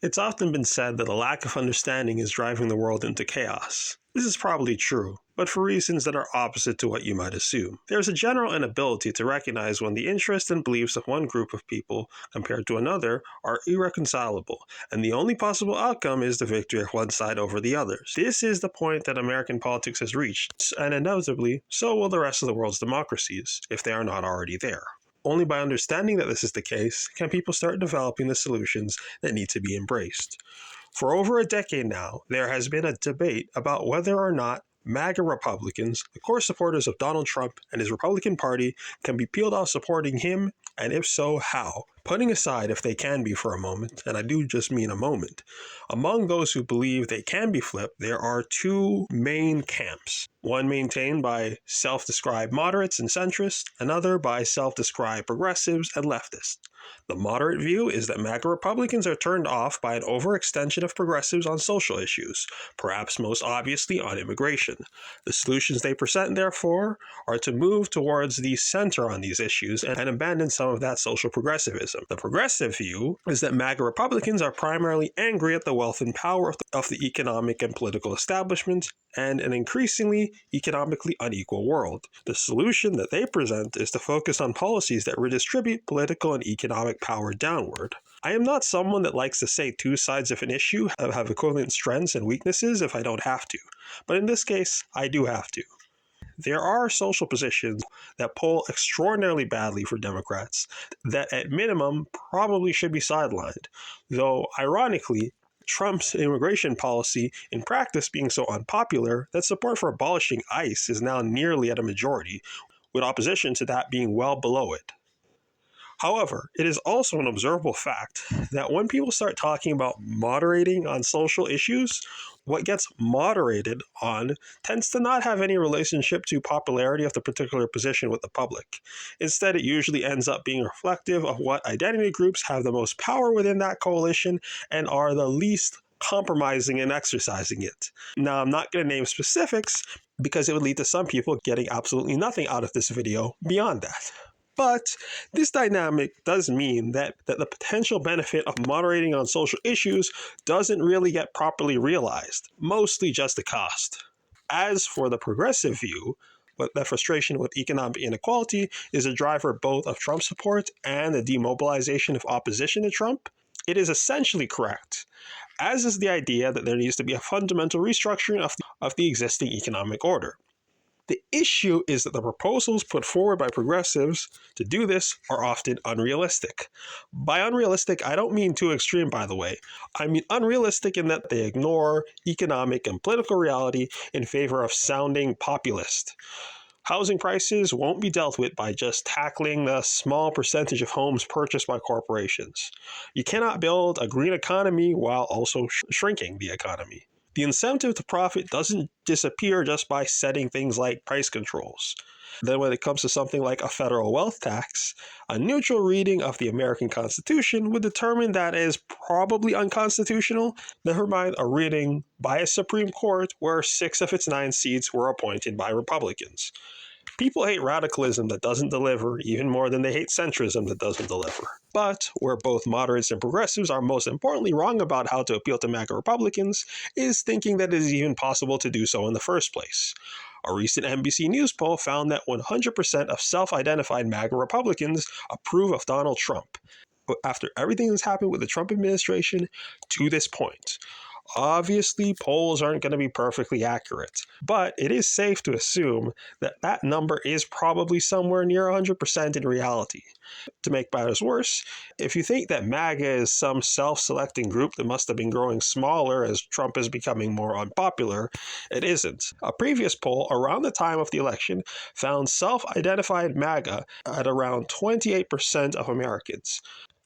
It's often been said that a lack of understanding is driving the world into chaos. This is probably true, but for reasons that are opposite to what you might assume. There's a general inability to recognize when the interests and beliefs of one group of people compared to another are irreconcilable, and the only possible outcome is the victory of one side over the others. This is the point that American politics has reached, and inevitably, so will the rest of the world's democracies, if they are not already there. Only by understanding that this is the case can people start developing the solutions that need to be embraced. For over a decade now, there has been a debate about whether or not MAGA Republicans, the core supporters of Donald Trump and his Republican Party, can be peeled off supporting him, and if so, how? Putting aside if they can be for a moment, and I do just mean a moment, among those who believe they can be flipped, there are two main camps. One maintained by self-described moderates and centrists, another by self-described progressives and leftists. The moderate view is that MAGA Republicans are turned off by an overextension of progressives on social issues, perhaps most obviously on immigration. The solutions they present, therefore, are to move towards the center on these issues and abandon some of that social progressivism. The progressive view is that MAGA Republicans are primarily angry at the wealth and power of the economic and political establishment and an increasingly economically unequal world. The solution that they present is to focus on policies that redistribute political and economic power downward. I am not someone that likes to say two sides of an issue have equivalent strengths and weaknesses if I don't have to, but in this case, I do have to. There are social positions that poll extraordinarily badly for Democrats that at minimum probably should be sidelined, though ironically, Trump's immigration policy in practice being so unpopular that support for abolishing ICE is now nearly at a majority, with opposition to that being well below it. However, it is also an observable fact that when people start talking about moderating on social issues, what gets moderated on tends to not have any relationship to popularity of the particular position with the public. Instead, it usually ends up being reflective of what identity groups have the most power within that coalition and are the least compromising in exercising it. Now, I'm not going to name specifics because it would lead to some people getting absolutely nothing out of this video beyond that. But this dynamic does mean that the potential benefit of moderating on social issues doesn't really get properly realized, mostly just the cost. As for the progressive view, that frustration with economic inequality is a driver both of Trump support and the demobilization of opposition to Trump, it is essentially correct, as is the idea that there needs to be a fundamental restructuring of the existing economic order. The issue is that the proposals put forward by progressives to do this are often unrealistic. By unrealistic, I don't mean too extreme, by the way. I mean unrealistic in that they ignore economic and political reality in favor of sounding populist. Housing prices won't be dealt with by just tackling the small percentage of homes purchased by corporations. You cannot build a green economy while also shrinking the economy. The incentive to profit doesn't disappear just by setting things like price controls. Then when it comes to something like a federal wealth tax, a neutral reading of the American Constitution would determine that it is probably unconstitutional, never mind a reading by a Supreme Court where 6 of its 9 seats were appointed by Republicans. People hate radicalism that doesn't deliver even more than they hate centrism that doesn't deliver. But where both moderates and progressives are most importantly wrong about how to appeal to MAGA Republicans is thinking that it is even possible to do so in the first place. A recent NBC News poll found that 100% of self-identified MAGA Republicans approve of Donald Trump. But after everything that's happened with the Trump administration to this point, obviously, polls aren't going to be perfectly accurate, but it is safe to assume that that number is probably somewhere near 100% in reality. To make matters worse, if you think that MAGA is some self-selecting group that must have been growing smaller as Trump is becoming more unpopular, it isn't. A previous poll around the time of the election found self-identified MAGA at around 28% of Americans.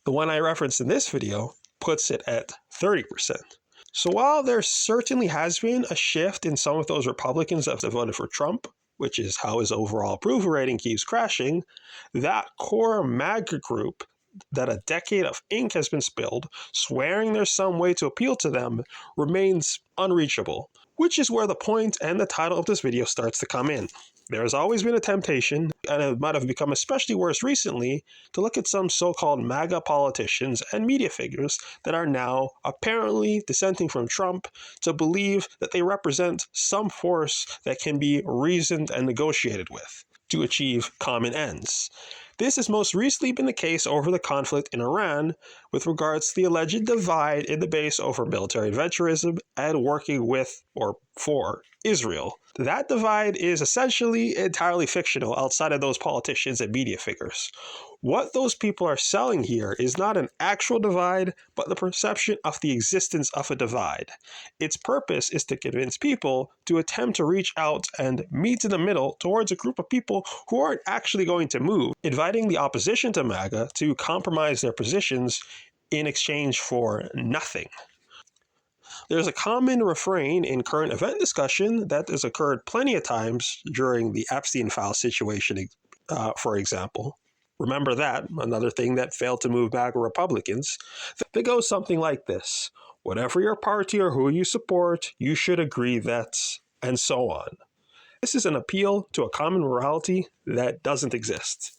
The one I referenced in this video puts it at 30%. So while there certainly has been a shift in some of those Republicans that have voted for Trump, which is how his overall approval rating keeps crashing, that core MAGA group that a decade of ink has been spilled, swearing there's some way to appeal to them, remains unreachable, which is where the point and the title of this video starts to come in. There has always been a temptation, and it might have become especially worse recently, to look at some so-called MAGA politicians and media figures that are now apparently dissenting from Trump to believe that they represent some force that can be reasoned and negotiated with to achieve common ends. This has most recently been the case over the conflict in Iran with regards to the alleged divide in the base over military adventurism and working with or for Israel. That divide is essentially entirely fictional outside of those politicians and media figures. What those people are selling here is not an actual divide, but the perception of the existence of a divide. Its purpose is to convince people to attempt to reach out and meet in the middle towards a group of people who aren't actually going to move, inviting the opposition to MAGA to compromise their positions in exchange for nothing. There's a common refrain in current event discussion that has occurred plenty of times during the Epstein file situation, for example. Remember that, another thing that failed to move MAGA Republicans. That goes something like this. Whatever your party or who you support, you should agree that, and so on. This is an appeal to a common morality that doesn't exist.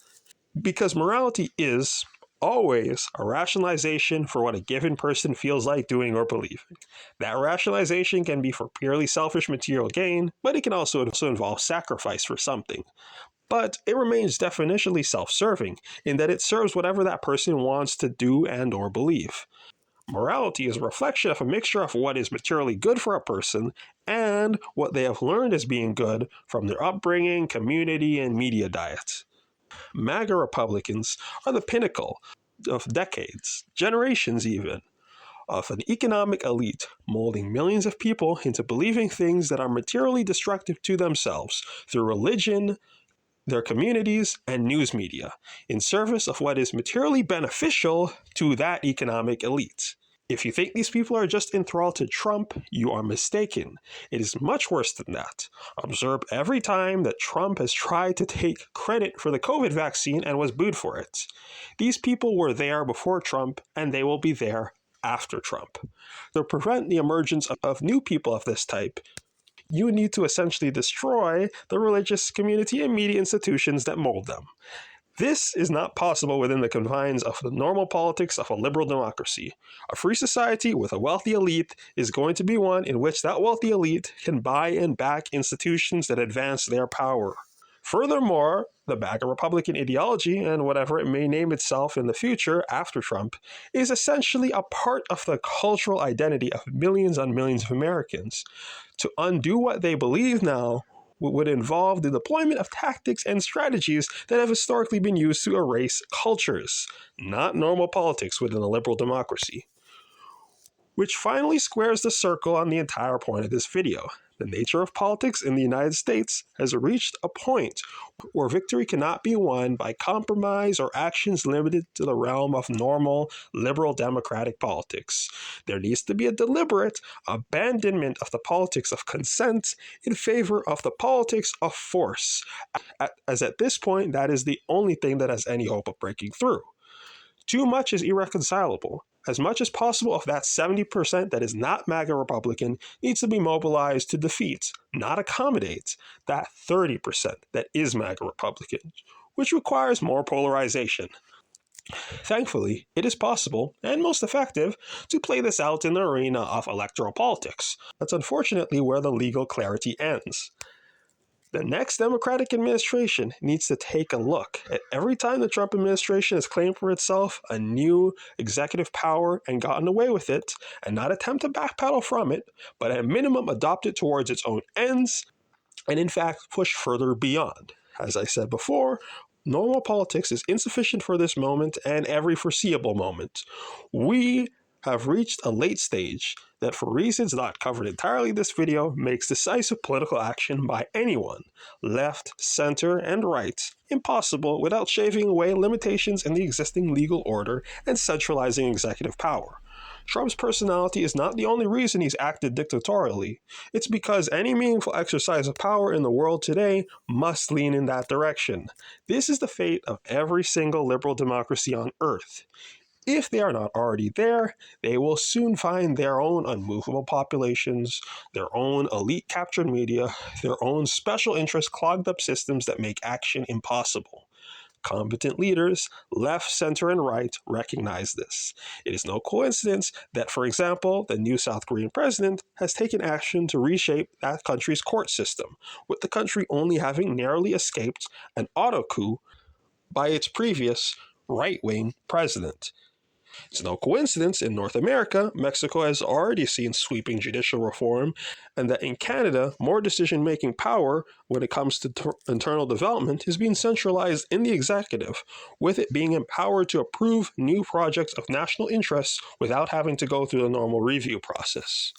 Because morality is always a rationalization for what a given person feels like doing or believing. That rationalization can be for purely selfish material gain, but it can also involve sacrifice for something. But it remains definitionally self-serving in that it serves whatever that person wants to do and or believe. Morality is a reflection of a mixture of what is materially good for a person and what they have learned as being good from their upbringing, community, and media diet. MAGA Republicans are the pinnacle of decades, generations even, of an economic elite molding millions of people into believing things that are materially destructive to themselves through religion, their communities, and news media, in service of what is materially beneficial to that economic elite. If you think these people are just enthralled to Trump, you are mistaken. It is much worse than that. Observe every time that Trump has tried to take credit for the COVID vaccine and was booed for it. These people were there before Trump, and they will be there after Trump. To prevent the emergence of new people of this type, you need to essentially destroy the religious community and media institutions that mold them. This is not possible within the confines of the normal politics of a liberal democracy. A free society with a wealthy elite is going to be one in which that wealthy elite can buy and back institutions that advance their power. Furthermore, the MAGA Republican ideology, and whatever it may name itself in the future after Trump, is essentially a part of the cultural identity of millions and millions of Americans. To undo what they believe now would involve the deployment of tactics and strategies that have historically been used to erase cultures, not normal politics within a liberal democracy. Which finally squares the circle on the entire point of this video. The nature of politics in the United States has reached a point where victory cannot be won by compromise or actions limited to the realm of normal liberal democratic politics. There needs to be a deliberate abandonment of the politics of consent in favor of the politics of force, as at this point that is the only thing that has any hope of breaking through. Too much is irreconcilable. As much as possible of that 70% that is not MAGA Republican needs to be mobilized to defeat, not accommodate, that 30% that is MAGA Republican, which requires more polarization. Thankfully, it is possible, and most effective, to play this out in the arena of electoral politics. That's unfortunately where the legal clarity ends. The next Democratic administration needs to take a look at every time the Trump administration has claimed for itself a new executive power and gotten away with it, and not attempt to backpedal from it, but at a minimum adopt it towards its own ends, and in fact push further beyond. As I said before, normal politics is insufficient for this moment and every foreseeable moment. We have reached a late stage that, for reasons not covered entirely in this video, makes decisive political action by anyone, left, center, and right, impossible without shaving away limitations in the existing legal order and centralizing executive power. Trump's personality is not the only reason he's acted dictatorially. It's because any meaningful exercise of power in the world today must lean in that direction. This is the fate of every single liberal democracy on Earth. If they are not already there, they will soon find their own unmovable populations, their own elite captured media, their own special interest clogged up systems that make action impossible. Competent leaders, left, center, and right, recognize this. It is no coincidence that, for example, the new South Korean president has taken action to reshape that country's court system, with the country only having narrowly escaped an auto coup by its previous right wing president. It's no coincidence in North America, Mexico has already seen sweeping judicial reform, and that in Canada, more decision making power when it comes to internal development is being centralized in the executive, with it being empowered to approve new projects of national interest without having to go through the normal review process.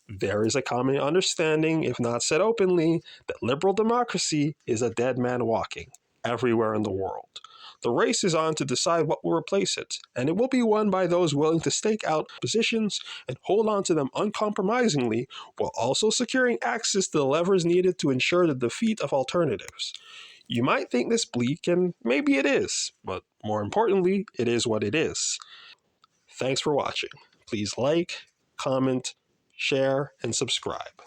There is a common understanding, if not said openly, that liberal democracy is a dead man walking everywhere in the world. The race is on to decide what will replace it, and it will be won by those willing to stake out positions and hold on to them uncompromisingly while also securing access to the levers needed to ensure the defeat of alternatives. You might think this bleak, and maybe it is, but more importantly, it is what it is. Thanks for watching. Please like, comment, share, and subscribe.